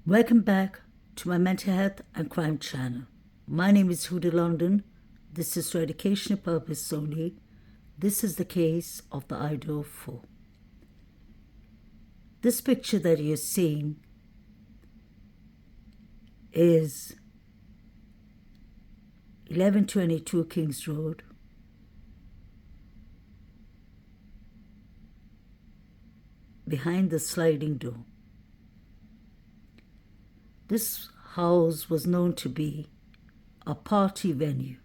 Welcome back to my mental health and crime channel. My name is Huda London. This is for educational purpose only. This is the case of the Idaho 4. This picture that you're seeing is 1122 Kings Road. Behind the sliding door. This house was known to be a party venue.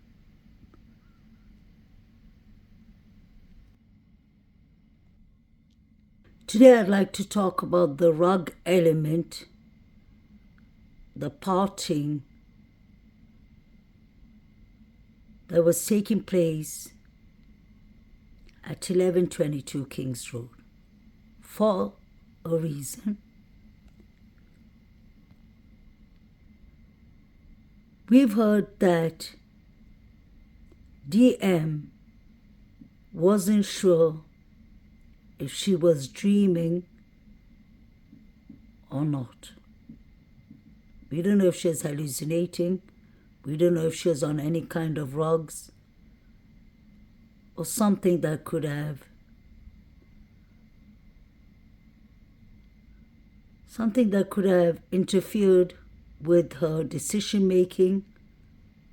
Today I'd like to talk about the rug element, the partying that was taking place at 1122 Kings Road for a reason. We've heard that DM wasn't sure if she was dreaming or not. We don't know if she was hallucinating. We don't know if she was on any kind of drugs or something that could have interfered with her decision-making,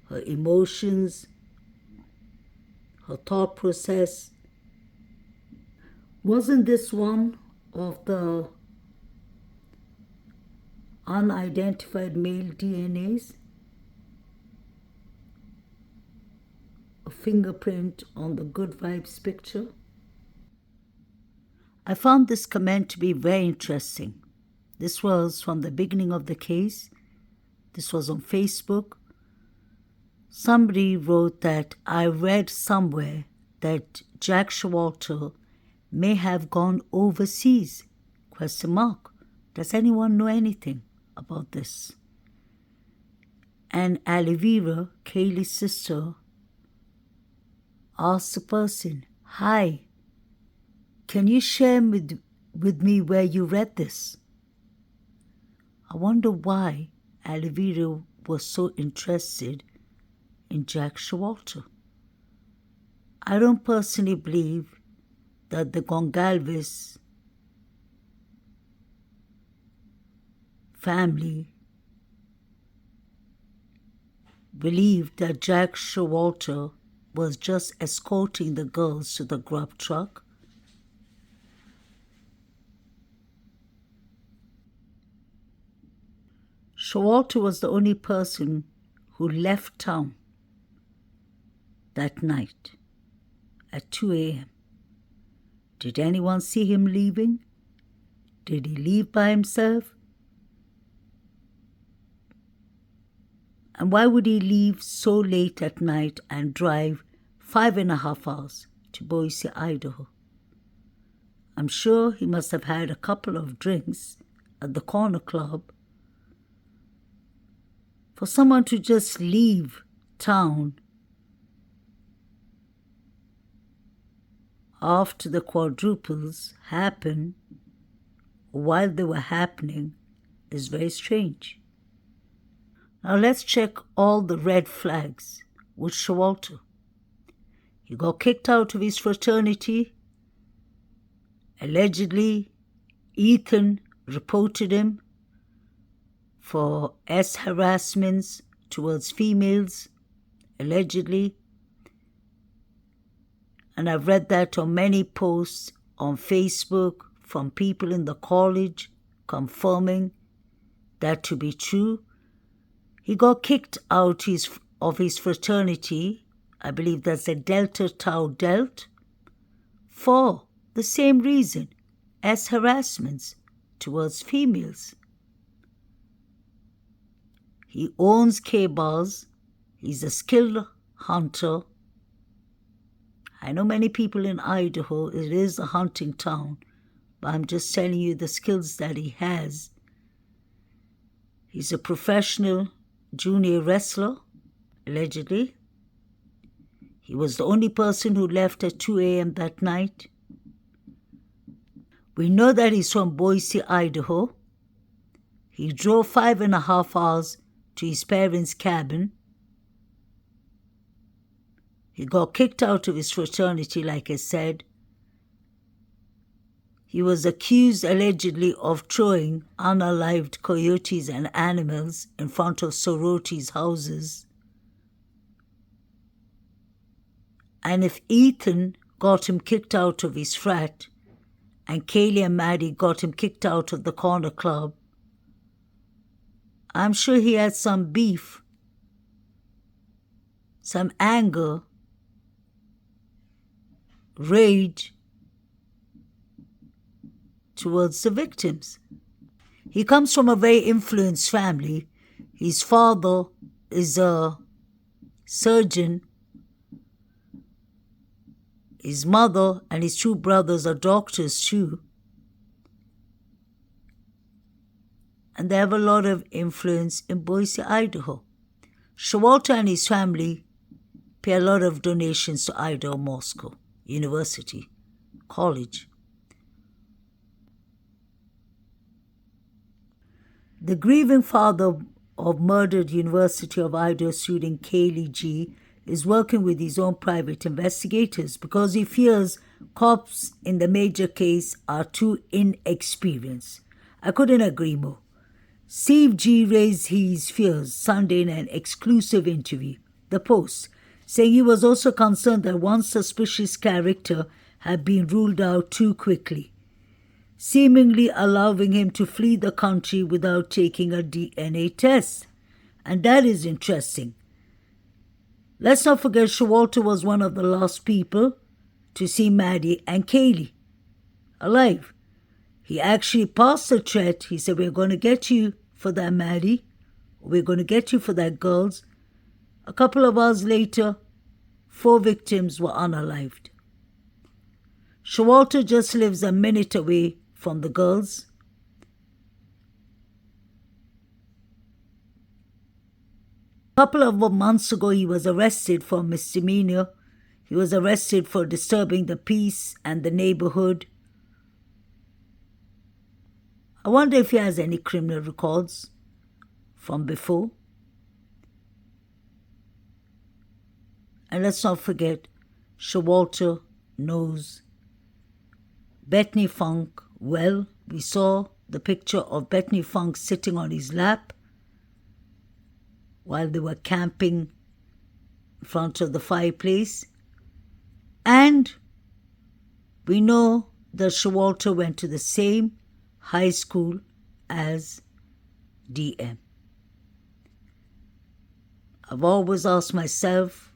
her emotions, her thought process. Wasn't this one of the unidentified male DNAs? A fingerprint on the Good Vibes picture? I found this comment to be very interesting. This was from the beginning of the case. This was on Facebook. Somebody wrote that I read somewhere that Jack Schwalter may have gone overseas, ? Does anyone know anything about this? And Alivira, Kaylee's sister, asked the person, "Hi, can you share with me where you read this?" I wonder why Alivira was so interested in Jack Schwalter. I don't personally believe that the Gongalves family believed that Jack Schwalter was just escorting the girls to the grub truck. Schwalter was the only person who left town that night at 2 a.m. Did anyone see him leaving? Did he leave by himself? And why would he leave so late at night and drive 5.5 hours to Boise, Idaho? I'm sure he must have had a couple of drinks at the corner club. For someone to just leave town after the quadruples happen, while they were happening, is very strange. Now let's check all the red flags with Schwalter. He got kicked out of his fraternity. Allegedly, Ethan reported him for harassments towards females, allegedly. And I've read that on many posts on Facebook from people in the college confirming that to be true. He got kicked out of his fraternity, I believe that's the Delta Tau Delt, for the same reason as harassments towards females. He owns K-bars. He's a skilled hunter. I know many people in Idaho, it is a hunting town, but I'm just telling you the skills that he has. He's a professional junior wrestler, allegedly. He was the only person who left at 2 a.m. that night. We know that he's from Boise, Idaho. He drove 5.5 hours to his parents' cabin. He got kicked out of his fraternity, like I said. He was accused allegedly of throwing unalived coyotes and animals in front of sororities' houses. And if Ethan got him kicked out of his frat and Kaylee and Maddie got him kicked out of the corner club, I'm sure he had some beef, some anger, rage towards the victims. He comes from a very influenced family. His father is a surgeon. His mother and his two brothers are doctors too. And they have a lot of influence in Boise, Idaho. Schwalter and his family pay a lot of donations to Idaho Moscow University College. The grieving father of murdered University of Idaho student Kaylee G is working with his own private investigators because he fears cops in the major case are too inexperienced. I couldn't agree more. Steve G raised his fears Sunday in an exclusive interview, The Post, saying he was also concerned that one suspicious character had been ruled out too quickly, seemingly allowing him to flee the country without taking a DNA test. And that is interesting. Let's not forget Schwalter was one of the last people to see Maddie and Kaylee alive. He actually passed the threat. He said, we're going to get you for that, Maddie. We're going to get you for that, girls. A couple of hours later, 4 victims were unalived. Schwalter just lives a minute away from the girls. A couple of months ago, he was arrested for misdemeanor. He was arrested for disturbing the peace and the neighborhood. I wonder if he has any criminal records from before. And let's not forget, Schwalter knows Bethany Funk well. We saw the picture of Bethany Funk sitting on his lap while they were camping in front of the fireplace. And we know that Schwalter went to the same high school as DM. I've always asked myself,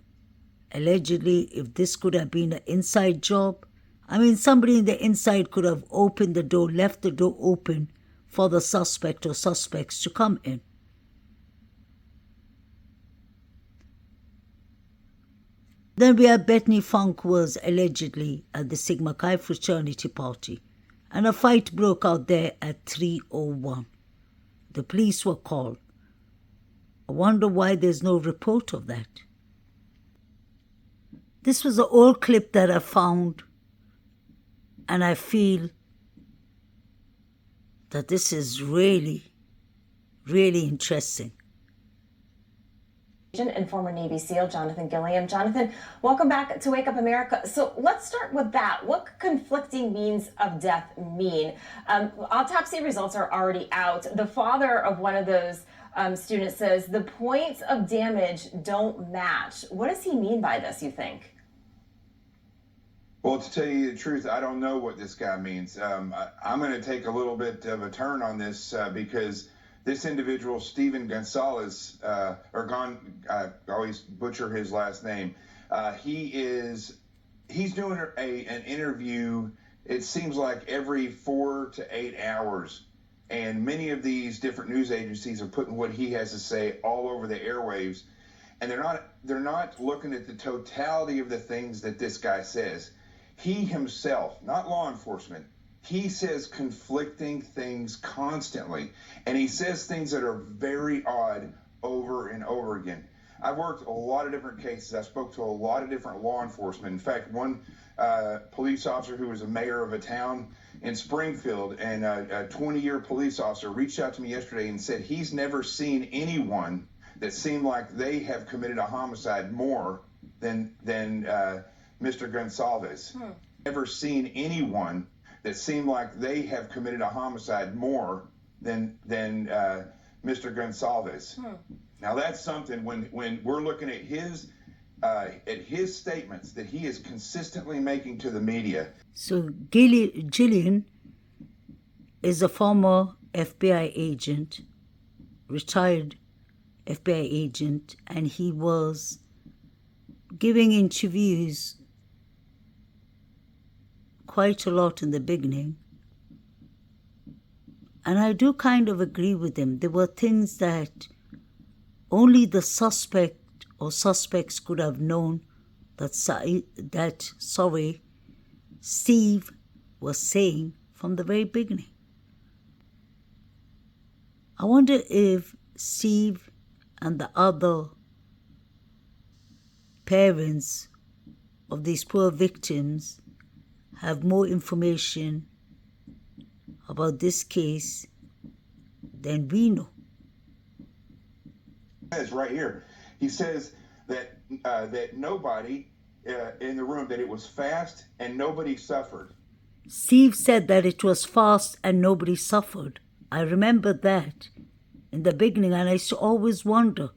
allegedly, if this could have been an inside job. I mean, somebody in the inside could have opened the door, left the door open for the suspect or suspects to come in. Then we have Bethany Funk was allegedly at the Sigma Chi fraternity party, and a fight broke out there at 3:01. The police were called. I wonder why there's no report of that. This was an old clip that I found, and I feel that this is really, really interesting. And former Navy SEAL Jonathan Gilliam. Jonathan, welcome back to Wake Up America. So let's start with that. What conflicting means of death mean? Autopsy results are already out. The father of one of those students says the points of damage don't match. What does he mean by this, you think? Well, to tell you the truth, I don't know what this guy means. I'm going to take a little bit of a turn on this because this individual, Steven Gonzalez, I always butcher his last name. He's doing an interview. It seems like every 4 to 8 hours, and many of these different news agencies are putting what he has to say all over the airwaves, and they're not looking at the totality of the things that this guy says. He himself, not law enforcement, he says conflicting things constantly, and he says things that are very odd over and over again. I've worked a lot of different cases. I spoke to a lot of different law enforcement. In fact, one police officer who was a mayor of a town, in Springfield, and a 20-year police officer reached out to me yesterday and said he's never seen anyone that seemed like they have committed a homicide more than Mr. Gonsalves. Never seen anyone that seemed like they have committed a homicide more than Mr. Gonsalves. Now that's something when we're looking at his statements that he is consistently making to the media. So Gillian is a former FBI agent, retired FBI agent, and he was giving interviews quite a lot in the beginning. And I do kind of agree with him. There were things that only the suspect or suspects could have known that Steve was saying from the very beginning. I wonder if Steve and the other parents of these poor victims have more information about this case than we know. Says right here, he says that that nobody in the room, that it was fast and nobody suffered. Steve said that it was fast and nobody suffered. I remember that in the beginning, and I used to always wonder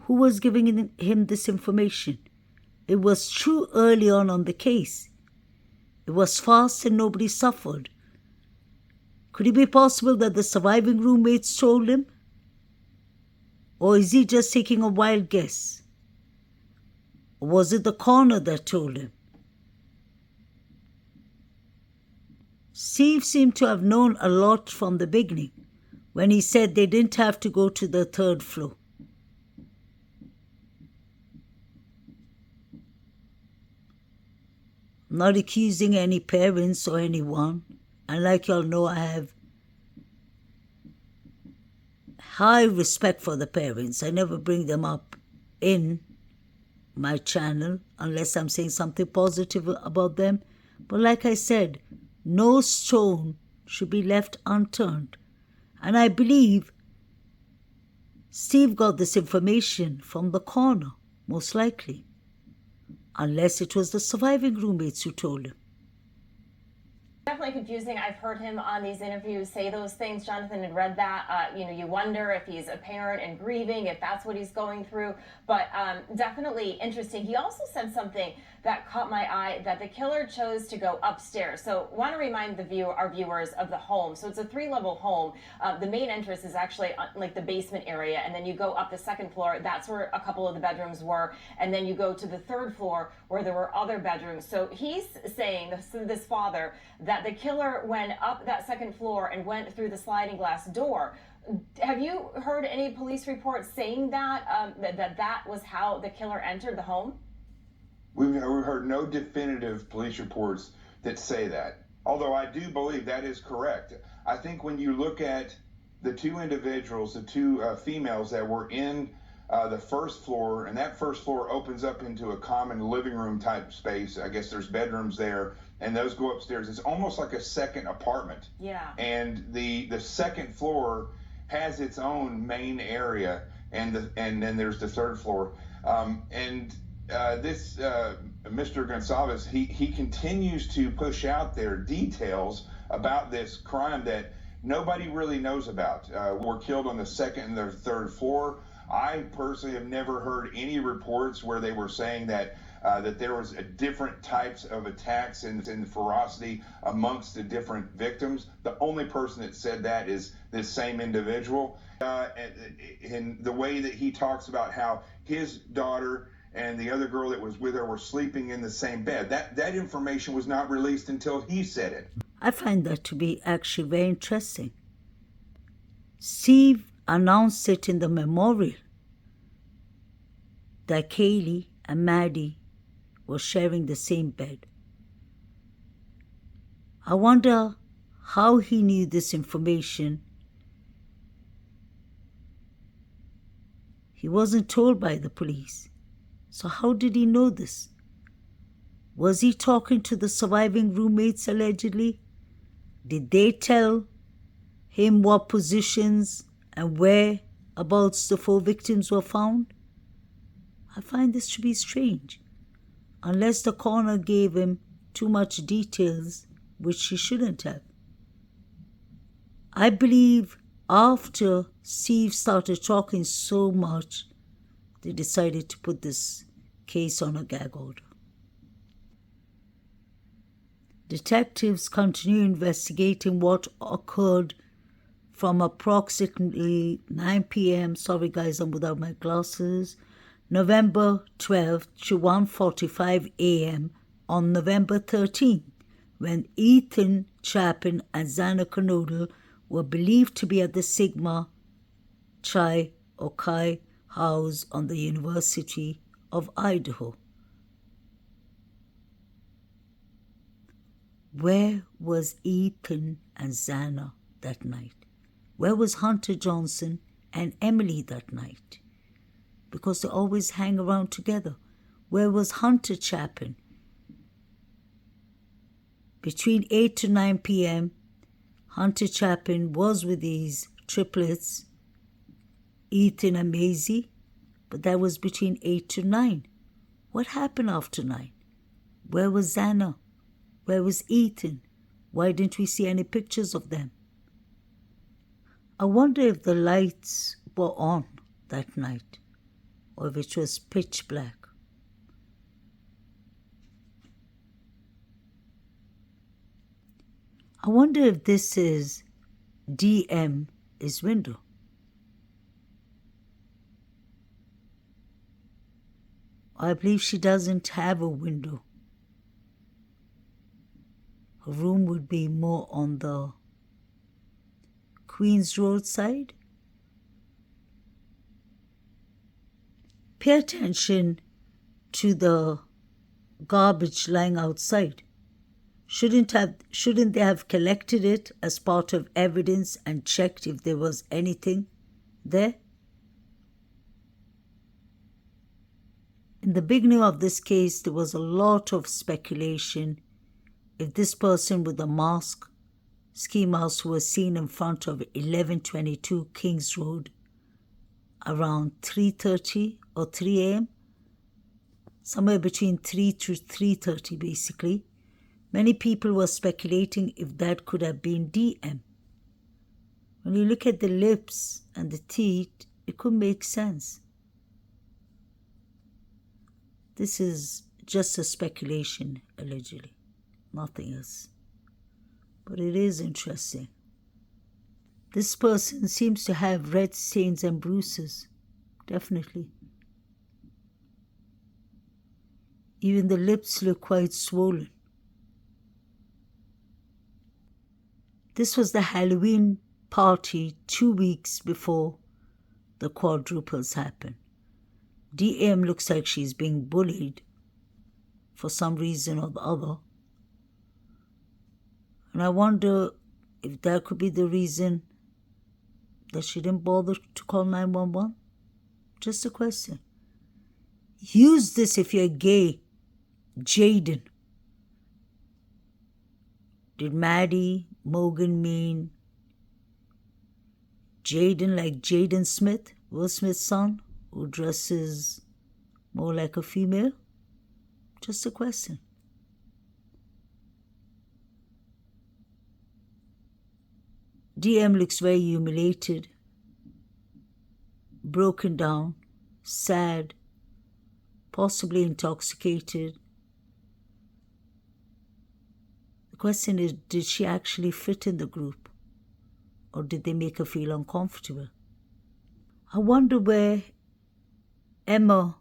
who was giving him this information. It was true early on the case. It was fast and nobody suffered. Could it be possible that the surviving roommates told him? Or is he just taking a wild guess? Or was it the coroner that told him? Steve seemed to have known a lot from the beginning when he said they didn't have to go to the third floor. I'm not accusing any parents or anyone. And like y'all know, I have high respect for the parents. I never bring them up in my channel unless I'm saying something positive about them. But like I said, no stone should be left unturned. And I believe Steve got this information from the coroner, most likely. Unless it was the surviving roommates who told him. Definitely confusing. I've heard him on these interviews say those things. Jonathan had read that. You wonder if he's a parent and grieving, if that's what he's going through. But definitely interesting. He also said something that caught my eye, that the killer chose to go upstairs. So want to remind our viewers of the home. So it's a 3-level home. The main entrance is actually like the basement area, and then you go up the second floor. That's where a couple of the bedrooms were, and then you go to the third floor where there were other bedrooms. So he's saying, this father, that the killer went up that second floor and went through the sliding glass door. Have you heard any police reports saying that that was how the killer entered the home? We've heard no definitive police reports that say that, although I do believe that is correct. I think when you look at the two individuals, the two females that were in the first floor, and that first floor opens up into a common living room type space. I guess there's bedrooms there, and those go upstairs. It's almost like a second apartment. Yeah. And the second floor has its own main area, and then there's the third floor. This Mr. Gonsalves, he continues to push out there details about this crime that nobody really knows about. Were killed on the second and the third floor. I personally have never heard any reports where they were saying that there was different types of attacks and ferocity amongst the different victims. The only person that said that is this same individual. And the way that he talks about how his daughter and the other girl that was with her were sleeping in the same bed. That information was not released until he said it. I find that to be actually very interesting. Steve announced it in the memorial that Kaylee and Maddie were sharing the same bed. I wonder how he knew this information. He wasn't told by the police. So how did he know this? Was he talking to the surviving roommates allegedly? Did they tell him what positions and whereabouts the 4 victims were found? I find this to be strange, unless the coroner gave him too much details which she shouldn't have. I believe after Steve started talking so much, they decided to put this case on a gag order. Detectives continue investigating what occurred from approximately 9 p.m. Sorry guys, I'm without my glasses. November 12th to 1:45 a.m. on November 13th, when Ethan Chapin and Xana Kernodle were believed to be at the Sigma Chi or Chi house on the University of Idaho. Where was Ethan and Xana that night? Where was Hunter Johnson and Emily that night? Because they always hang around together. Where was Hunter Chapin? Between 8 to 9 p.m., Hunter Chapin was with these triplets, Ethan and Maisie, but that was between 8 to 9. What happened after 9? Where was Xana? Where was Ethan? Why didn't we see any pictures of them? I wonder if the lights were on that night, or if it was pitch black. I wonder if this is DM's window. I believe she doesn't have a window. Her room would be more on the Queens Road side. Pay attention to the garbage lying outside. Shouldn't they have collected it as part of evidence and checked if there was anything there? In the beginning of this case, there was a lot of speculation if this person with the mask, ski mask, who was seen in front of 1122 Kings Road around 3:30 or 3 a.m., somewhere between 3 to 3:30 basically. Many people were speculating if that could have been DM. When you look at the lips and the teeth, it could make sense. This is just a speculation, allegedly, nothing else. But it is interesting. This person seems to have red stains and bruises, definitely. Even the lips look quite swollen. This was the Halloween party 2 weeks before the quadruples happened. DM looks like she's being bullied for some reason or the other. And I wonder if that could be the reason that she didn't bother to call 911. Just a question. Use this if you're gay. Jaden. Did Maddie Morgan mean Jaden like Jaden Smith, Will Smith's son, who dresses more like a female? Just a question. DM looks very humiliated, broken down, sad, possibly intoxicated. The question is, did she actually fit in the group, or did they make her feel uncomfortable? I wonder where Emma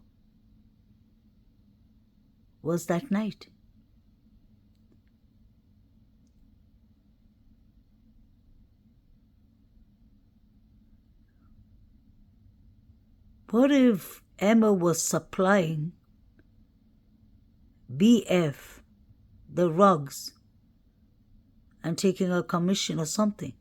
was that night. What if Emma was supplying BF the rugs and taking a commission or something?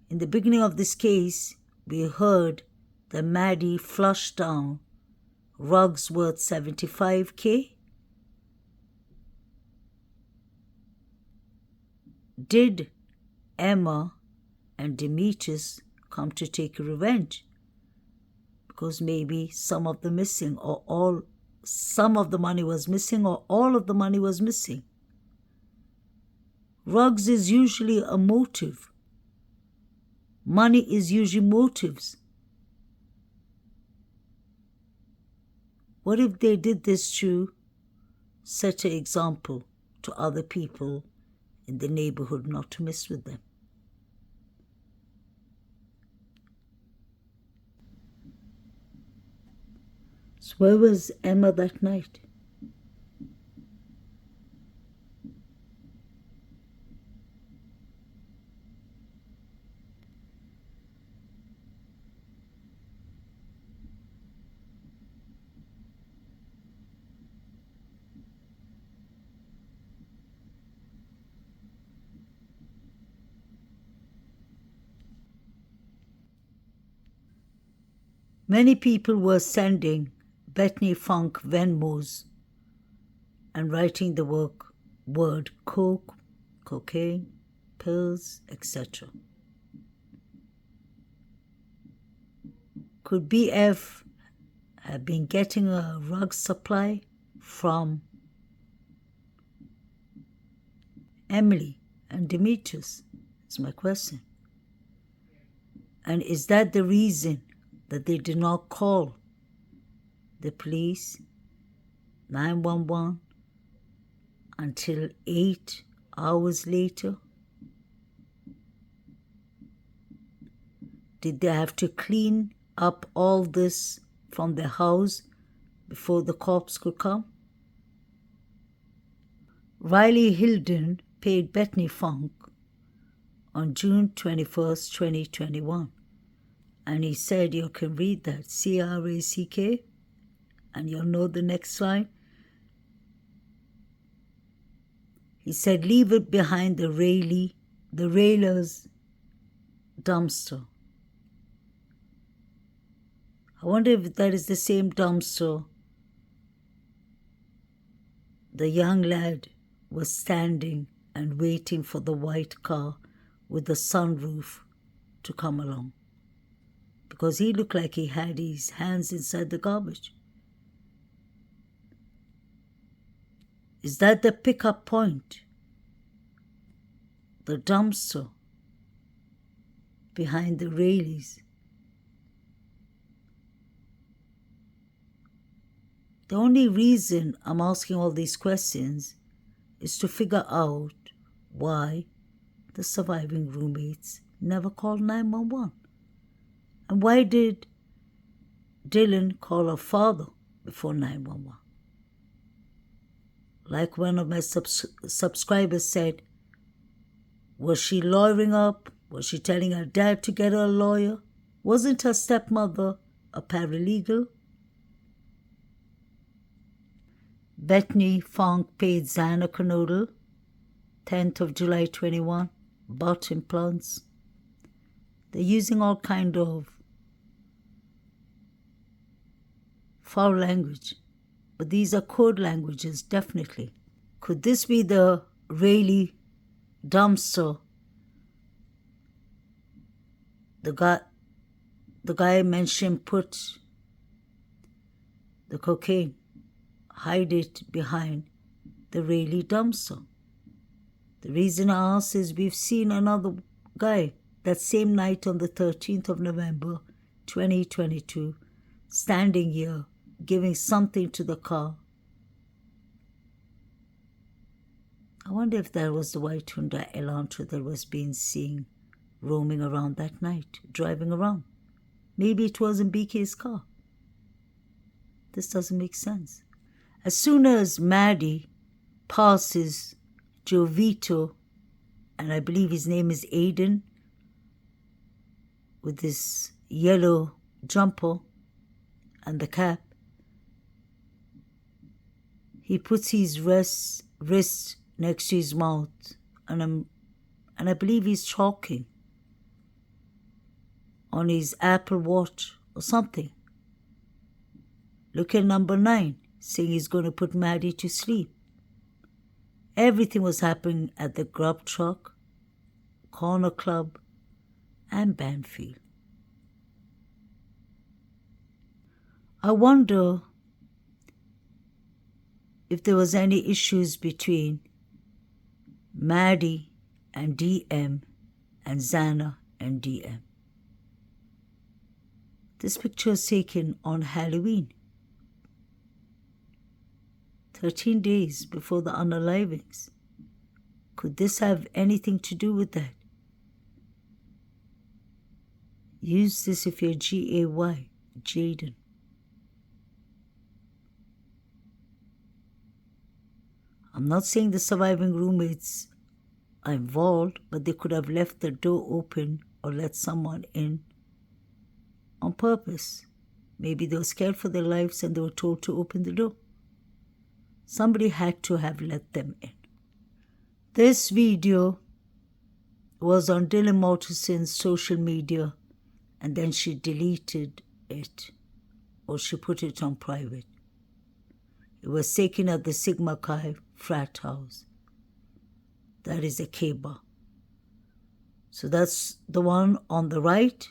In the beginning of this case, we heard that Maddie flushed down rugs worth $75,000. Did Emma and Demetrius come to take revenge? Because maybe some of the missing or some of the money was missing or all of the money was missing. Rugs is usually a motive. Money is usually motives. What if they did this to set an example to other people in the neighborhood not to mess with them? So where was Emma that night? Many people were sending Bethany Funk Venmos and writing the word coke, cocaine, pills, etc. Could BF have been getting a rug supply from Emily and Demetrius? Is my question. And is that the reason that they did not call the police, 911, until 8 hours later? Did they have to clean up all this from their house before the cops could come? Riley Hilden paid Bethany Funk on June 21st, 2021. And he said, you can read that, C-R-A-C-K, and you'll know the next line. He said, leave it behind the railer's dumpster. I wonder if that is the same dumpster the young lad was standing and waiting for the white car with the sunroof to come along. Because he looked like he had his hands inside the garbage. Is that the pickup point? The dumpster behind the railings? The only reason I'm asking all these questions is to figure out why the surviving roommates never called 911. And why did Dylan call her father before 911? Like one of my subscribers said, was she lawyering up? Was she telling her dad to get her a lawyer? Wasn't her stepmother a paralegal? Bethany Funk paid Xana Canodal, 10th of July 21, butt implants. They're using all kind of foul language, but these are code languages, definitely. Could this be the Rayleigh dumpster? The guy mentioned put the cocaine, hide it behind the Rayleigh dumpster. The reason I ask is we've seen another guy that same night on the 13th of November, 2022, standing here, giving something to the car. I wonder if that was the white Hyundai Elantra that was being seen roaming around that night, driving around. Maybe it wasn't BK's car. This doesn't make sense. As soon as Maddie passes Jovito, and I believe his name is Aiden, with this yellow jumper and the cap, he puts his wrist next to his mouth, and I believe he's talking on his Apple Watch or something. Look at number 9, saying he's going to put Maddie to sleep. Everything was happening at the grub truck. Corner Club, and Banfield. I wonder if there was any issues between Maddie and DM and Xana and DM. This picture is taken on Halloween, 13 days before the unalivings. Could this have anything to do with that? Use this if you're GAY, Jaden. I'm not saying the surviving roommates are involved, but they could have left the door open or let someone in on purpose. Maybe they were scared for their lives and they were told to open the door. Somebody had to have let them in. This video was on Dylan Mortison's social media, and then she deleted it, or she put it on private. It was taken at the Sigma Chi frat house. That is a K-bar. So that's the one on the right,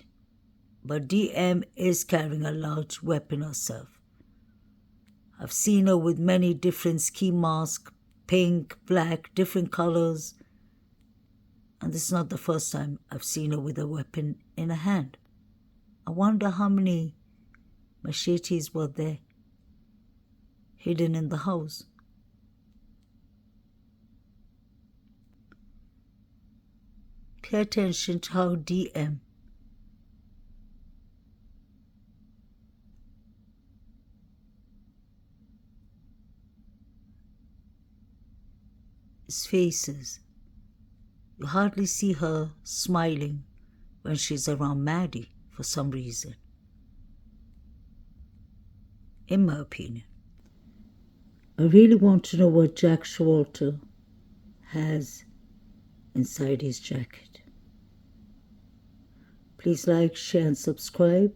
but DM is carrying a large weapon herself. I've seen her with many different ski masks, pink, black, different colors, and this is not the first time I've seen her with a weapon in her hand. I wonder how many machetes were there, hidden in the house. Pay attention to how DM his faces. You hardly see her smiling when she's around Maddie for some reason, in my opinion. I really want to know what Jack Schwalter has inside his jacket. Please like, share, and subscribe.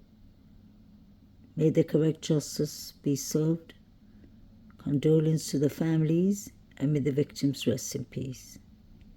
May the correct justice be served. Condolence to the families, and may the victims rest in peace.